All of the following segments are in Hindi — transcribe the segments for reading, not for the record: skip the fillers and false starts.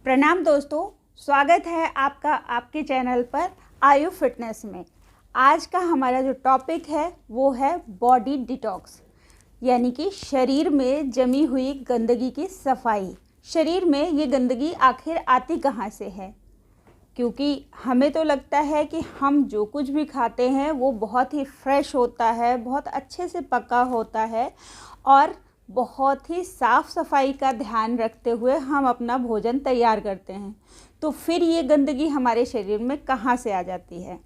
प्रणाम दोस्तों, स्वागत है आपका आपके चैनल पर आयु फिटनेस में। आज का हमारा जो टॉपिक है वो है बॉडी डिटॉक्स, यानी कि शरीर में जमी हुई गंदगी की सफाई। शरीर में ये गंदगी आखिर आती कहाँ से है? क्योंकि हमें तो लगता है कि हम जो कुछ भी खाते हैं वो बहुत ही फ्रेश होता है, बहुत अच्छे से पका होता है और बहुत ही साफ़ सफाई का ध्यान रखते हुए हम अपना भोजन तैयार करते हैं। तो फिर ये गंदगी हमारे शरीर में कहाँ से आ जाती है?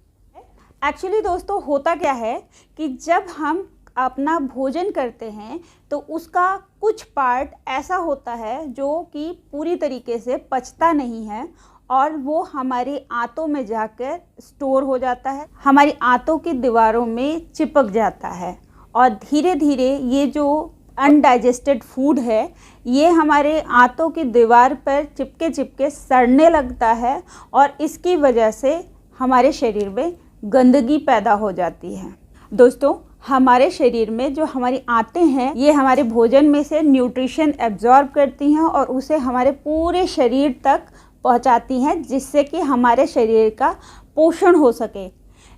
एक्चुअली दोस्तों, होता क्या है कि जब हम अपना भोजन करते हैं तो उसका कुछ पार्ट ऐसा होता है जो कि पूरी तरीके से पचता नहीं है और वो हमारी आंतों में जाकर स्टोर हो जाता है, हमारी आंतों की दीवारों में चिपक जाता है और धीरे धीरे ये जो अनडाइजेस्टेड फूड है ये हमारे आंतों की दीवार पर चिपके चिपके सड़ने लगता है और इसकी वजह से हमारे शरीर में गंदगी पैदा हो जाती है। दोस्तों, हमारे शरीर में जो हमारी आंतें हैं ये हमारे भोजन में से न्यूट्रिशन एब्जॉर्ब करती हैं और उसे हमारे पूरे शरीर तक पहुंचाती हैं, जिससे कि हमारे शरीर का पोषण हो सके।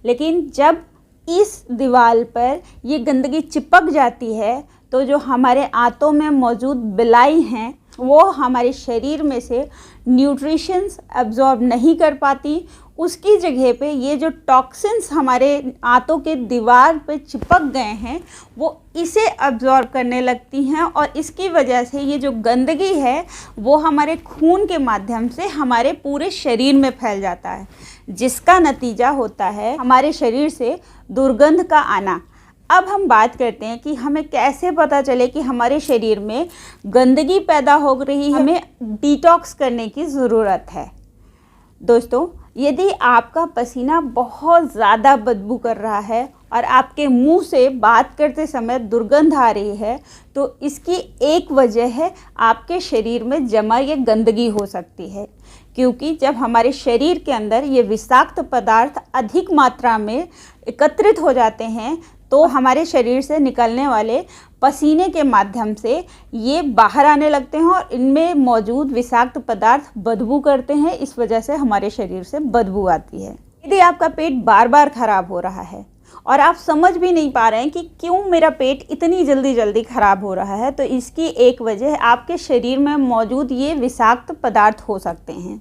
लेकिन जब इस दीवार पर ये गंदगी चिपक जाती है तो जो हमारे आंतों में मौजूद बिलाई हैं वो हमारे शरीर में से न्यूट्रिशंस एब्जॉर्ब नहीं कर पाती। उसकी जगह पे ये जो टॉक्सिन्स हमारे आंतों के दीवार पे चिपक गए हैं वो इसे एब्जॉर्ब करने लगती हैं और इसकी वजह से ये जो गंदगी है वो हमारे खून के माध्यम से हमारे पूरे शरीर में फैल जाता है, जिसका नतीजा होता है हमारे शरीर से दुर्गंध का आना। अब हम बात करते हैं कि हमें कैसे पता चले कि हमारे शरीर में गंदगी पैदा हो रही है, हमें डिटॉक्स करने की ज़रूरत है। दोस्तों, यदि आपका पसीना बहुत ज़्यादा बदबू कर रहा है और आपके मुंह से बात करते समय दुर्गंध आ रही है तो इसकी एक वजह है आपके शरीर में जमा ये गंदगी हो सकती है। क्योंकि जब हमारे शरीर के अंदर ये विषाक्त पदार्थ अधिक मात्रा में एकत्रित हो जाते हैं तो हमारे शरीर से निकलने वाले पसीने के माध्यम से ये बाहर आने लगते हैं और इनमें मौजूद विषाक्त पदार्थ बदबू करते हैं। इस वजह से हमारे शरीर से बदबू आती है। यदि आपका पेट बार बार खराब हो रहा है और आप समझ भी नहीं पा रहे हैं कि क्यों मेरा पेट इतनी जल्दी खराब हो रहा है, तो इसकी एक वजह आपके शरीर में मौजूद ये विषाक्त पदार्थ हो सकते हैं।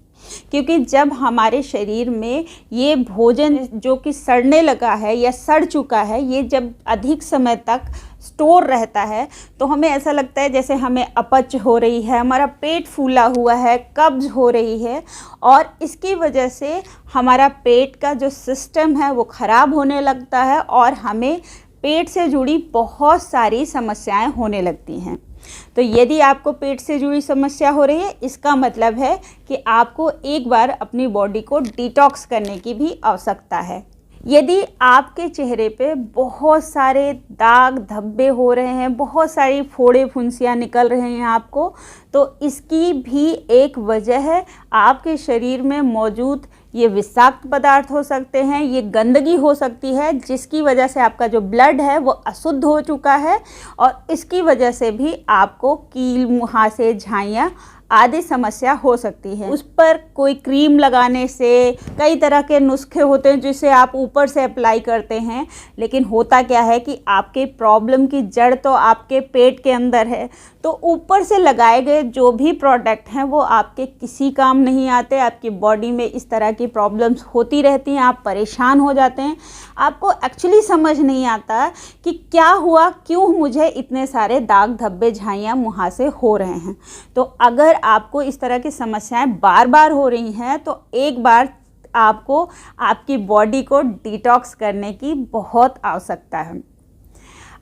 क्योंकि जब हमारे शरीर में ये भोजन जो कि सड़ने लगा है या सड़ चुका है ये जब अधिक समय तक स्टोर रहता है तो हमें ऐसा लगता है जैसे हमें अपच हो रही है, हमारा पेट फूला हुआ है, कब्ज हो रही है और इसकी वजह से हमारा पेट का जो सिस्टम है वो ख़राब होने लगता है और हमें पेट से जुड़ी बहुत सारी समस्याएं होने लगती हैं। तो यदि आपको पेट से जुड़ी समस्या हो रही है इसका मतलब है कि आपको एक बार अपनी बॉडी को डिटॉक्स करने की भी आवश्यकता है। यदि आपके चेहरे पे बहुत सारे दाग धब्बे हो रहे हैं, बहुत सारी फोड़े फुंसियाँ निकल रहे हैं आपको, तो इसकी भी एक वजह है आपके शरीर में मौजूद ये विषाक्त पदार्थ हो सकते हैं, ये गंदगी हो सकती है जिसकी वजह से आपका जो ब्लड है वो अशुद्ध हो चुका है और इसकी वजह से भी आपको कील, मुहासे, झाइयाँ आदि समस्या हो सकती है। उस पर कोई क्रीम लगाने से कई तरह के नुस्खे होते हैं जिसे आप ऊपर से अप्लाई करते हैं, लेकिन होता क्या है कि आपके प्रॉब्लम की जड़ तो आपके पेट के अंदर है, तो ऊपर से लगाए गए जो भी प्रोडक्ट हैं वो आपके किसी काम नहीं आते। आपकी बॉडी में इस तरह की प्रॉब्लम्स होती रहती हैं, आप परेशान हो जाते हैं, आपको एक्चुअली समझ नहीं आता कि क्या हुआ, क्यों मुझे इतने सारे दाग धब्बे, झाइयाँ, मुहासे हो रहे हैं। तो अगर आपको इस तरह की समस्याएं बार बार हो रही हैं तो एक बार आपको आपकी बॉडी को डिटॉक्स करने की बहुत आवश्यकता है।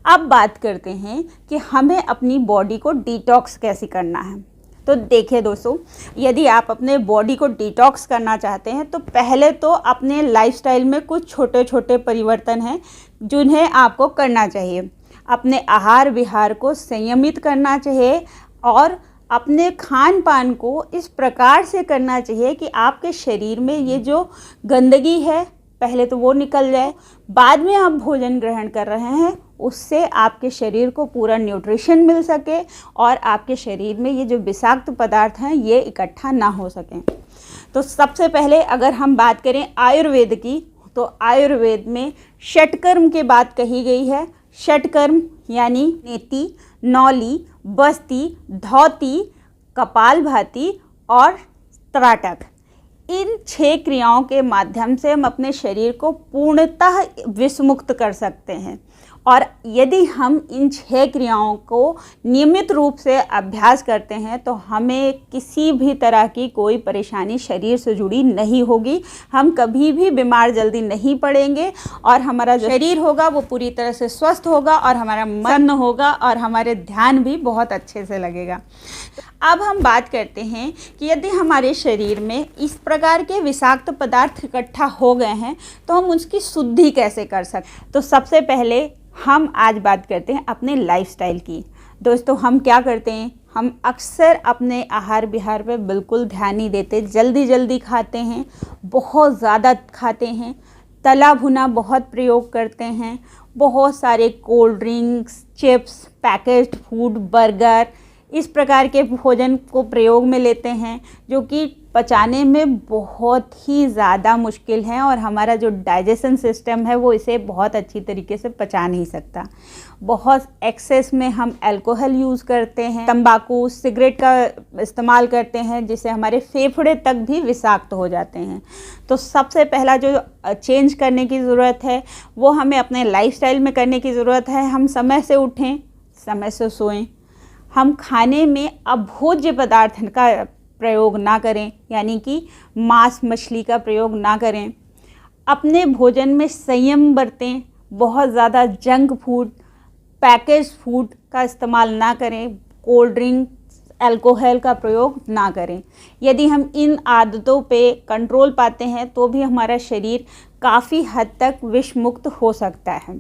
अब बात करते हैं कि हमें अपनी बॉडी को डिटॉक्स कैसे करना है। तो देखिए दोस्तों, यदि आप अपने बॉडी को डिटॉक्स करना चाहते हैं तो पहले तो अपने लाइफस्टाइल में कुछ छोटे छोटे परिवर्तन हैं जिन्हें आपको करना चाहिए। अपने आहार विहार को संयमित करना चाहिए और अपने खान पान को इस प्रकार से करना चाहिए कि आपके शरीर में ये जो गंदगी है पहले तो वो निकल जाए, बाद में आप भोजन ग्रहण कर रहे हैं उससे आपके शरीर को पूरा न्यूट्रिशन मिल सके और आपके शरीर में ये जो विषाक्त पदार्थ हैं ये इकट्ठा ना हो सकें। तो सबसे पहले अगर हम बात करें आयुर्वेद की, तो आयुर्वेद में षटकर्म की बात कही गई है। षटकर्म यानी नेति, नौली, बस्ती, धौती, कपालभाति और त्राटक। इन 6 क्रियाओं के माध्यम से हम अपने शरीर को पूर्णतः विषमुक्त कर सकते हैं। और यदि हम इन 6 क्रियाओं को नियमित रूप से अभ्यास करते हैं तो हमें किसी भी तरह की कोई परेशानी शरीर से जुड़ी नहीं होगी। हम कभी भी बीमार जल्दी नहीं पड़ेंगे और हमारा जो शरीर होगा वो पूरी तरह से स्वस्थ होगा और हमारा मन होगा और हमारे ध्यान भी बहुत अच्छे से लगेगा। अब हम बात करते हैं कि यदि हमारे शरीर में इस प्रकार के विषाक्त पदार्थ इकट्ठा हो गए हैं तो हम उसकी शुद्धि कैसे कर सकते। तो सबसे पहले हम आज बात करते हैं अपने लाइफस्टाइल की। दोस्तों, हम क्या करते हैं, हम अक्सर अपने आहार विहार पे बिल्कुल ध्यान नहीं देते, जल्दी जल्दी खाते हैं, बहुत ज़्यादा खाते हैं, तला भुना बहुत प्रयोग करते हैं, बहुत सारे cold drinks, chips, packaged food, burger, इस प्रकार के भोजन को प्रयोग में लेते हैं जो कि पचाने में बहुत ही ज़्यादा मुश्किल है और हमारा जो डाइजेशन सिस्टम है वो इसे बहुत अच्छी तरीके से पचा नहीं सकता। बहुत एक्सेस में हम अल्कोहल यूज़ करते हैं, तंबाकू, सिगरेट का इस्तेमाल करते हैं, जिससे हमारे फेफड़े तक भी विषाक्त हो जाते हैं। तो सबसे पहला जो चेंज करने की ज़रूरत है वो हमें अपने लाइफस्टाइल में करने की ज़रूरत है। हम समय से उठें, समय से सोएं। हम खाने में अभोज्य पदार्थ का प्रयोग ना करें, यानी कि मांस मछली का प्रयोग ना करें। अपने भोजन में संयम बरतें, बहुत ज़्यादा जंक फूड, पैकेज फूड का इस्तेमाल ना करें, कोल्ड ड्रिंक, अल्कोहल का प्रयोग ना करें। यदि हम इन आदतों पे कंट्रोल पाते हैं तो भी हमारा शरीर काफ़ी हद तक विष मुक्त हो सकता है।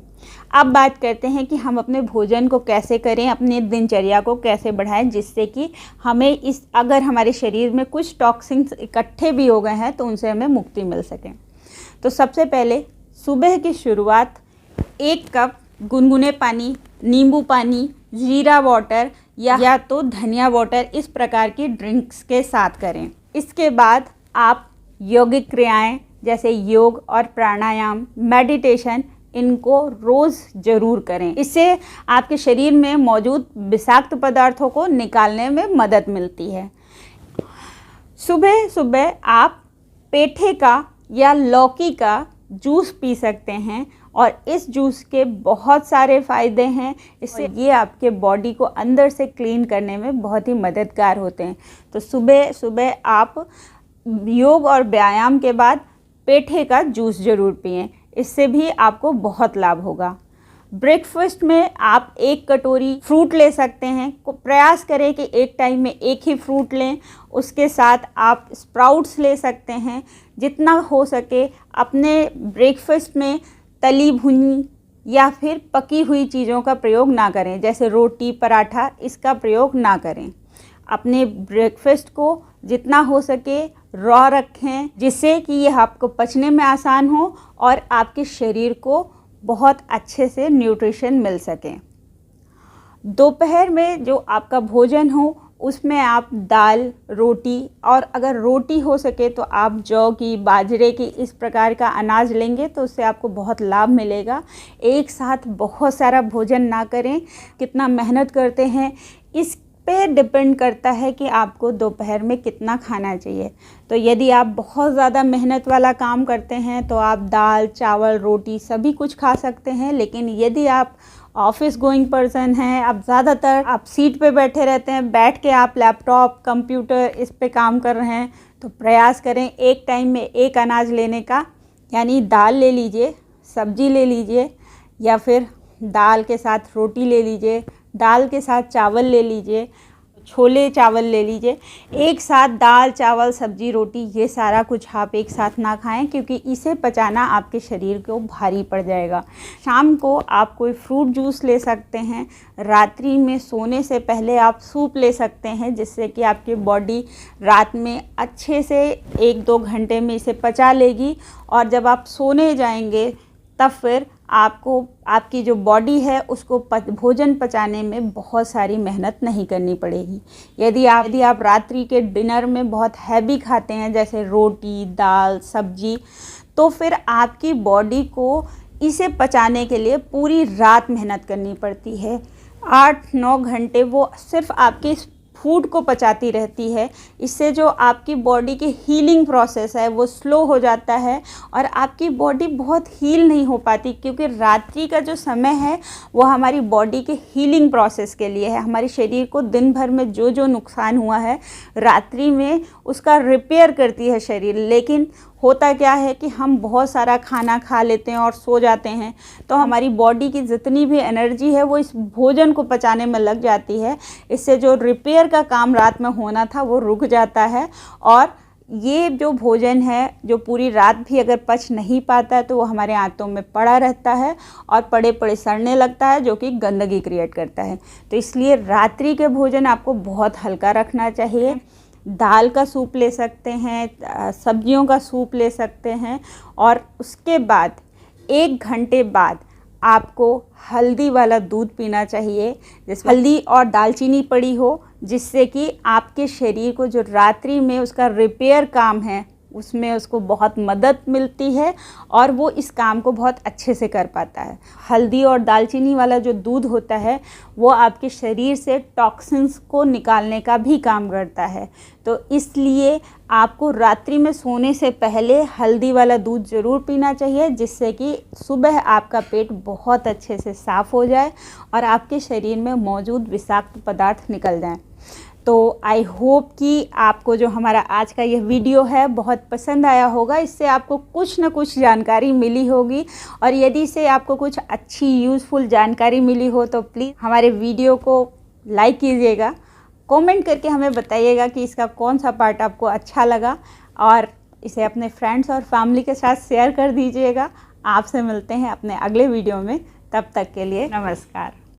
अब बात करते हैं कि हम अपने भोजन को कैसे करें, अपने दिनचर्या को कैसे बढ़ाएं, जिससे कि हमें अगर हमारे शरीर में कुछ टॉक्सिन्स इकट्ठे भी हो गए हैं तो उनसे हमें मुक्ति मिल सके। तो सबसे पहले सुबह की शुरुआत 1 कप गुनगुने पानी, नींबू पानी, जीरा वाटर या तो धनिया वाटर, इस प्रकार की ड्रिंक्स के साथ करें। इसके बाद आप यौगिक क्रियाएं जैसे योग और प्राणायाम, मेडिटेशन, इनको रोज़ ज़रूर करें। इससे आपके शरीर में मौजूद विषाक्त पदार्थों को निकालने में मदद मिलती है। सुबह सुबह आप पेठे का या लौकी का जूस पी सकते हैं और इस जूस के बहुत सारे फ़ायदे हैं। इससे ये आपके बॉडी को अंदर से क्लीन करने में बहुत ही मददगार होते हैं। तो सुबह सुबह आप योग और व्यायाम के बाद पेठे का जूस ज़रूर पिएं, इससे भी आपको बहुत लाभ होगा। ब्रेकफास्ट में आप 1 कटोरी फ्रूट ले सकते हैं। प्रयास करें कि एक टाइम में 1 ही फ्रूट लें। उसके साथ आप स्प्राउट्स ले सकते हैं। जितना हो सके अपने ब्रेकफास्ट में तली भुनी या फिर पकी हुई चीज़ों का प्रयोग ना करें, जैसे रोटी, पराठा, इसका प्रयोग ना करें। अपने ब्रेकफास्ट को जितना हो सके रॉ रखें, जिससे कि यह आपको पचने में आसान हो और आपके शरीर को बहुत अच्छे से न्यूट्रिशन मिल सके। दोपहर में जो आपका भोजन हो उसमें आप दाल, रोटी, और अगर रोटी हो सके तो आप जौ की, बाजरे की, इस प्रकार का अनाज लेंगे तो उससे आपको बहुत लाभ मिलेगा। एक साथ बहुत सारा भोजन ना करें। कितना मेहनत करते हैं इस पे डिपेंड करता है कि आपको दोपहर में कितना खाना चाहिए। तो यदि आप बहुत ज़्यादा मेहनत वाला काम करते हैं तो आप दाल, चावल, रोटी सभी कुछ खा सकते हैं। लेकिन यदि आप ऑफिस गोइंग पर्सन हैं, आप ज़्यादातर आप सीट पे बैठे रहते हैं, बैठ के आप लैपटॉप, कंप्यूटर इस पे काम कर रहे हैं, तो प्रयास करें एक टाइम में 1 अनाज लेने का, यानी दाल ले लीजिए, सब्जी ले लीजिए, या फिर दाल के साथ रोटी ले लीजिए, दाल के साथ चावल ले लीजिए, छोले चावल ले लीजिए। एक साथ दाल, चावल, सब्जी, रोटी, ये सारा कुछ आप एक साथ ना खाएं, क्योंकि इसे पचाना आपके शरीर को भारी पड़ जाएगा। शाम को आप कोई फ्रूट जूस ले सकते हैं। रात्रि में सोने से पहले आप सूप ले सकते हैं, जिससे कि आपकी बॉडी रात में अच्छे से 1-2 घंटे में इसे पचा लेगी और जब आप सोने जाएंगे तब फिर आपको आपकी जो बॉडी है उसको भोजन पचाने में बहुत सारी मेहनत नहीं करनी पड़ेगी। यदि आप रात्रि के डिनर में बहुत हैवी खाते हैं, जैसे रोटी, दाल, सब्जी, तो फिर आपकी बॉडी को इसे पचाने के लिए पूरी रात मेहनत करनी पड़ती है। 8-9 घंटे वो सिर्फ आपके फूड को पचाती रहती है। इससे जो आपकी बॉडी की हीलिंग प्रोसेस है वो स्लो हो जाता है और आपकी बॉडी बहुत हील नहीं हो पाती, क्योंकि रात्रि का जो समय है वो हमारी बॉडी के हीलिंग प्रोसेस के लिए है। हमारे शरीर को दिन भर में जो जो नुकसान हुआ है रात्रि में उसका रिपेयर करती है शरीर। लेकिन होता क्या है कि हम बहुत सारा खाना खा लेते हैं और सो जाते हैं, तो हमारी बॉडी की जितनी भी एनर्जी है वो इस भोजन को पचाने में लग जाती है। इससे जो रिपेयर का काम रात में होना था वो रुक जाता है, और ये जो भोजन है जो पूरी रात भी अगर पच नहीं पाता तो वो हमारे आंतों में पड़ा रहता है और पड़े पड़े सड़ने लगता है, जो कि गंदगी क्रिएट करता है। तो इसलिए रात्रि के भोजन आपको बहुत हल्का रखना चाहिए। दाल का सूप ले सकते हैं, सब्जियों का सूप ले सकते हैं, और उसके बाद 1 घंटे बाद आपको हल्दी वाला दूध पीना चाहिए, जिसमें हल्दी और दालचीनी पड़ी हो, जिससे कि आपके शरीर को जो रात्रि में उसका रिपेयर काम है उसमें उसको बहुत मदद मिलती है और वो इस काम को बहुत अच्छे से कर पाता है। हल्दी और दालचीनी वाला जो दूध होता है वो आपके शरीर से टॉक्सिन्स को निकालने का भी काम करता है। तो इसलिए आपको रात्रि में सोने से पहले हल्दी वाला दूध ज़रूर पीना चाहिए, जिससे कि सुबह आपका पेट बहुत अच्छे से साफ़ हो जाए और आपके शरीर में मौजूद विषाक्त पदार्थ निकल जाएं। तो आई होप कि आपको जो हमारा आज का यह वीडियो है बहुत पसंद आया होगा। इससे आपको कुछ ना कुछ जानकारी मिली होगी, और यदि से आपको कुछ अच्छी यूज़फुल जानकारी मिली हो तो प्लीज़ हमारे वीडियो को लाइक कीजिएगा, कमेंट करके हमें बताइएगा कि इसका कौन सा पार्ट आपको अच्छा लगा, और इसे अपने फ्रेंड्स और फैमिली के साथ शेयर कर दीजिएगा। आपसे मिलते हैं अपने अगले वीडियो में, तब तक के लिए नमस्कार।